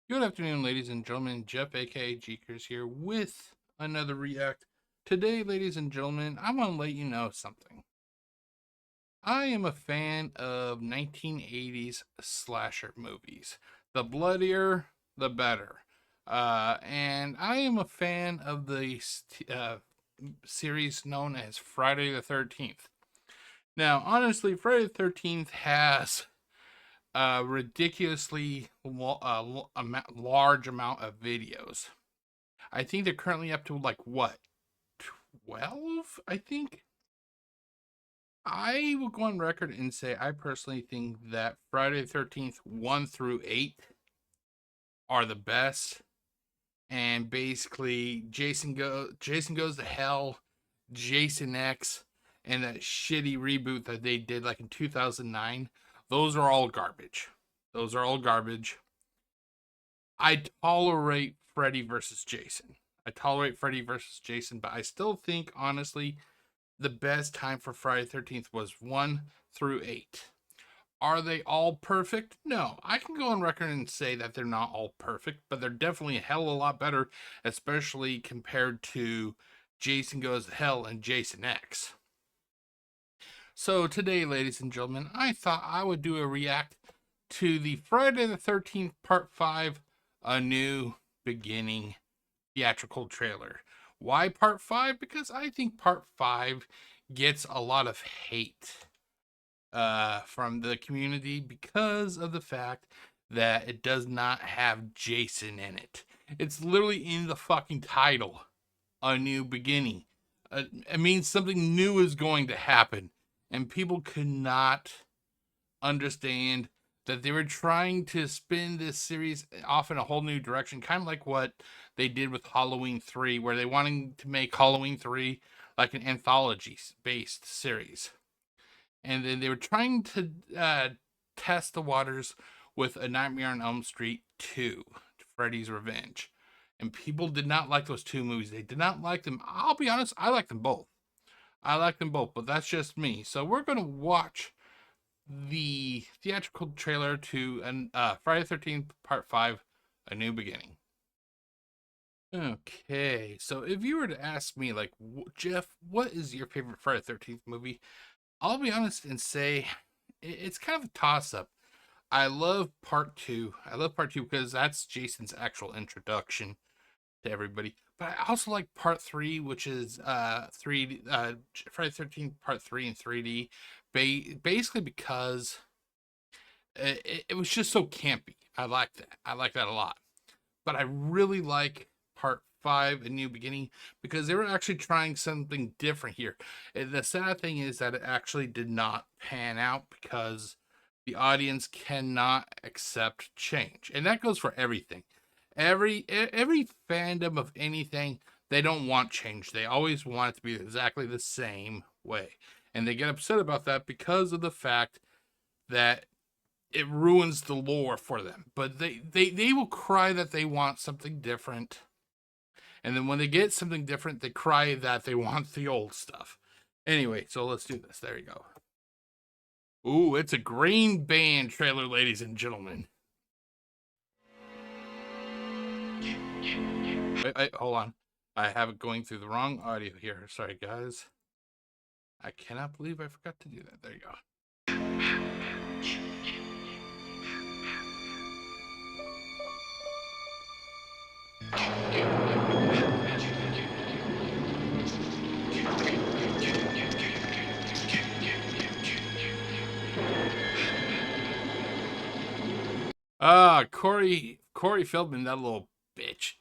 Good afternoon, ladies and gentlemen. Jeff, aka GCurse, here with another react. Today, ladies and gentlemen, I want to let you know something. I am a fan of 1980s slasher movies. The bloodier, the better. And I am a fan of the series known as Friday the 13th. Now, honestly, Friday the 13th has ridiculously large amount of videos. I think they're currently up to like what, 12? I think. I will go on record and say I personally think that Friday the 13th 1 through 8 are the best. And basically Jason Goes to Hell, Jason X, and that shitty reboot that they did like in 2009, those are all garbage. Those are all garbage. I tolerate Freddy versus Jason. But I still think, honestly, the best time for Friday the 13th was 1 through 8. Are they all perfect? No. I can go on record and say that they're not all perfect, but they're definitely a hell of a lot better, especially compared to Jason Goes to Hell and Jason X. So today, ladies and gentlemen, I thought I would do a react to the Friday the 13th Part 5, A New Beginning theatrical trailer. Why Part 5? Because I think Part 5 gets a lot of hate from the community because of the fact that it does not have Jason in it. It's literally in the fucking title, A New Beginning. It means something new is going to happen, and people could not understand that they were trying to spin this series off in a whole new direction, kind of like what they did with Halloween 3, where they wanted to make Halloween 3 like an anthology-based series. And then they were trying to test the waters with A Nightmare on Elm Street 2, Freddy's Revenge. And people did not like those two movies. They did not like them. I'll be honest, I like them both. But that's just me. So we're going to watch the theatrical trailer to Friday the 13th Part 5, A New Beginning. Okay, so if you were to ask me, like, Jeff, what is your favorite Friday the 13th movie? I'll be honest and say it's kind of a toss-up. I love Part 2. I love Part 2 because that's Jason's actual introduction to everybody. But I also like Part 3, which is Friday the 13th Part 3 in 3D. Basically because it was just so campy. I like that. I like that a lot. But I really like Part 5, A New Beginning, because they were actually trying something different here. And the sad thing is that it actually did not pan out because the audience cannot accept change. And that goes for everything. Every fandom of anything, they don't want change. They always want it to be exactly the same way. And they get upset about that because of the fact that it ruins the lore for them. But they will cry that they want something different. And then when they get something different, they cry that they want the old stuff. Anyway, so let's do this. There you go. Ooh, it's a Green Band trailer, ladies and gentlemen. Wait, hold on. I have it going through the wrong audio here. Sorry, guys. I cannot believe I forgot to do that. There you go. Corey Feldman, that little bitch.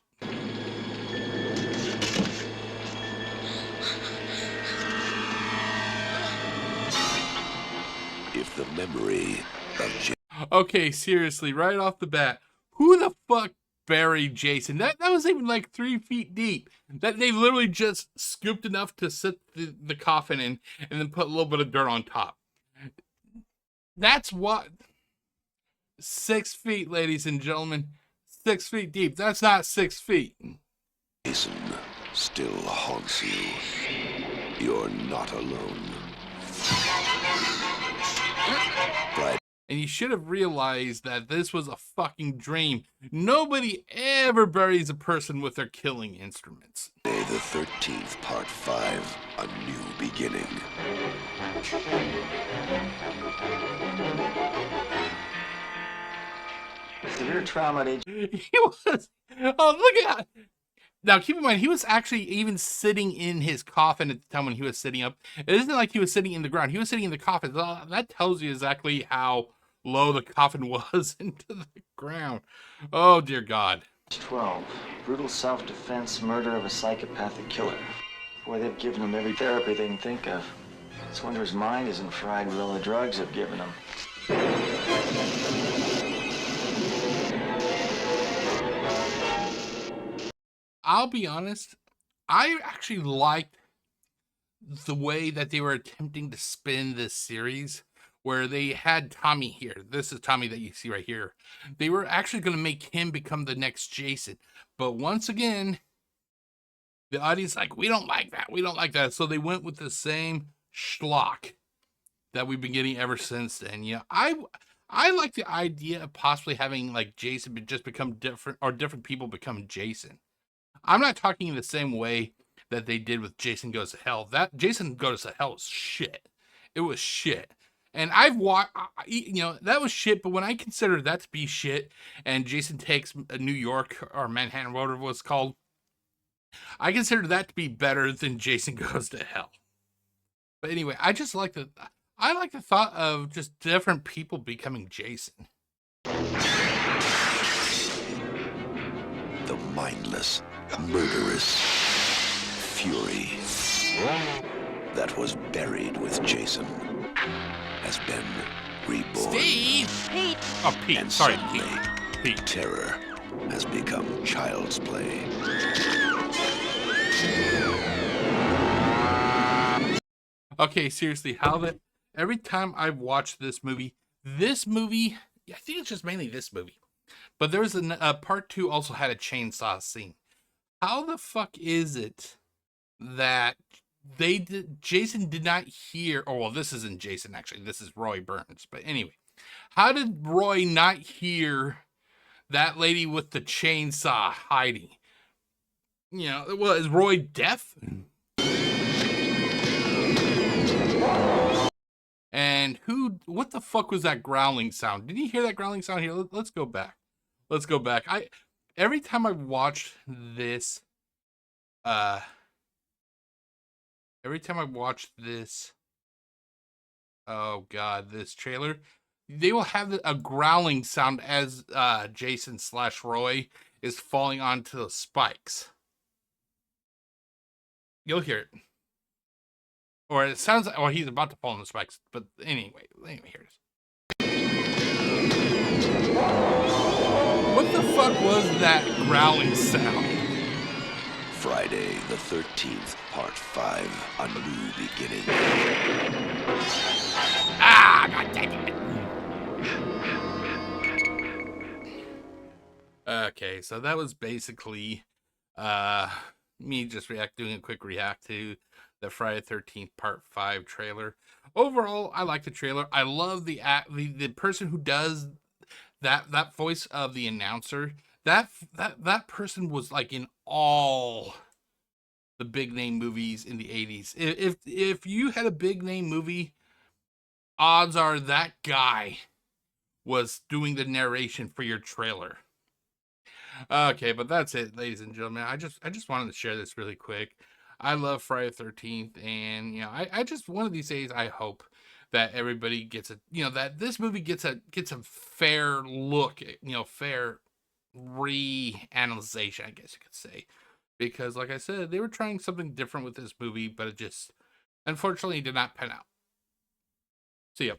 If the memory of Okay, seriously, right off the bat, who the fuck buried Jason? That was even like 3 feet deep. That they literally just scooped enough to sit the coffin in and then put a little bit of dirt on top. That's what 6 feet, ladies and gentlemen. 6 feet deep. That's not 6 feet. Jason still haunts you. You're not alone. And you should have realized that this was a fucking dream. Nobody ever buries a person with their killing instruments. Day the 13th, Part 5, A New Beginning. Severe trauma at age. He was. Oh, look at that. Now, keep in mind, he was actually even sitting in his coffin at the time when he was sitting up. It isn't like he was sitting in the ground. He was sitting in the coffin. That tells you exactly how low the coffin was into the ground. Oh, dear God. 12. Brutal self-defense, murder of a psychopathic killer. Boy, they've given him every therapy they can think of. It's wonder his mind isn't fried with all the drugs they've given him. I'll be honest, I actually liked the way that they were attempting to spin this series, where they had Tommy here. This is Tommy that you see right here. They were actually going to make him become the next Jason. But once again, the audience like, we don't like that. We don't like that. So they went with the same schlock that we've been getting ever since then. Yeah, I like the idea of possibly having like Jason just become different, or different people become Jason. I'm not talking in the same way that they did with Jason Goes to Hell. That Jason Goes to Hell was shit. It was shit. And I've watched, that was shit. But when I consider that to be shit, and Jason Takes New York or Manhattan, whatever it was called, I consider that to be better than Jason Goes to Hell. But anyway, I like the thought of just different people becoming Jason. The mindless, murderous fury that was buried with Jason has been reborn. Steve! Pete! Oh, Pete. And Sorry, suddenly, Pete. terror has become child's play. Okay, seriously, every time I've watched this movie, I think it's just mainly this movie, but there was a part 2 also had a chainsaw scene. How the fuck is it that Jason did not hear, oh, well, this isn't Jason, actually, this is Roy Burns, but anyway, how did Roy not hear that lady with the chainsaw hiding? Well, is Roy deaf? And what the fuck was that growling sound? Did you hear that growling sound here? Let's go back. Every time I watched this, oh God, this trailer, they will have a growling sound as Jason / Roy is falling onto the spikes. You'll hear it. Or it sounds like, he's about to fall on the spikes. But anyway, here it is. What the fuck was that growling sound? Friday the 13th, Part 5, A New Beginning. Ah, God dang it. Okay, so that was basically me just doing a quick react to the Friday 13th Part 5 trailer. Overall, I like the trailer. I love the person who does that voice of the announcer. That person was like in all the big name movies in the 80s. If you had a big name movie, odds are that guy was doing the narration for your trailer. Okay, but that's it, ladies and gentlemen. I just wanted to share this really quick. I love Friday the 13th, and I just, one of these days, I hope that everybody gets that this movie gets a fair look, fair reanalyzation, I guess you could say, because like I said, they were trying something different with this movie, but it just unfortunately did not pan out. See ya.